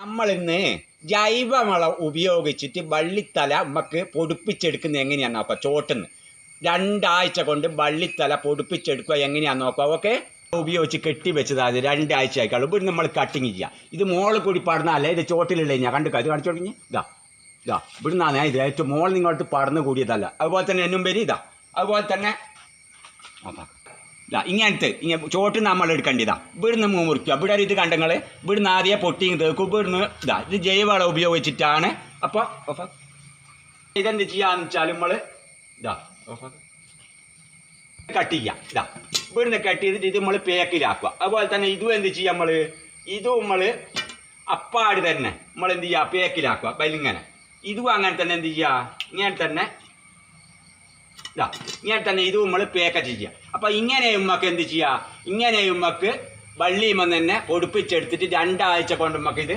നമ്മളിന്ന് ജൈവവളം ഉപയോഗിച്ചിട്ട് വള്ളിത്തല നമുക്ക് പൊടിപ്പിച്ചെടുക്കുന്നത് എങ്ങനെയാണെന്ന് നോക്കാം. ചോട്ടുന്ന് 2 ആഴ്ച കൊണ്ട് വള്ളിത്തല പൊടിപ്പിച്ചെടുക്കുക എങ്ങനെയാണെന്ന് നോക്കാം. ഓക്കെ, ഉപയോഗിച്ച് കെട്ടി വെച്ചത് അത് 2 ആഴ്ച ആയിക്കാളും. ഇവിടെ നമ്മൾ കട്ടിങ് ചെയ്യാം. ഇത് മോളിൽ കൂടി പടർന്നല്ലേ, ഇത് ചോട്ടിലുള്ള ഞാൻ കണ്ടു ഇത് കാണിച്ചു തുടങ്ങി. ഇതാ ഇവിടുന്നാണ് ഇത് ഏറ്റവും മോളിൽ നിങ്ങോട്ട് പടർന്നു കൂടിയതല്ല. അതുപോലെ തന്നെ എന്നും പേര് അതുപോലെ തന്നെ ഇങ്ങനത്തെ ചോട്ട് നമ്മൾ എടുക്കേണ്ടതാ. ഇവിടുന്ന് മുറിക്കുക. ഇവിടെ ഇത് കണ്ടങ്ങൾ ഇവിടുന്ന് ആദ്യം പൊട്ടിങ് തേക്കും. ഇവിടുന്ന് ഇത് ജൈവവളം ഉപയോഗിച്ചിട്ടാണ്. അപ്പോൾ ഇതെന്ത് ചെയ്യാന്ന് വെച്ചാൽ നമ്മൾ കട്ട് ചെയ്യാം. ഇവിടുന്ന് കട്ട് ചെയ്തിട്ട് ഇത് നമ്മൾ പേക്കിലാക്കുക. അതുപോലെ തന്നെ ഇതും എന്ത് ചെയ്യാം, ഇതും നമ്മൾ അപ്പാട് തന്നെ നമ്മൾ എന്ത് ചെയ്യുക, പേക്കിലാക്കുക. ബലിങ്ങനെ ഇതും അങ്ങനെ തന്നെ എന്ത് ചെയ്യുക, ഇങ്ങനെ തന്നെ ഇതും നമ്മൾ പേക്ക ചെയ്യുക. അപ്പം ഇങ്ങനെയും നമുക്ക് എന്ത് ചെയ്യുക, ഇങ്ങനെയും നമുക്ക് വള്ളിയുമ്പോൾ തന്നെ പൊടിപ്പിച്ചെടുത്തിട്ട് 2 ആഴ്ച കൊണ്ട് നമുക്ക് ഇത്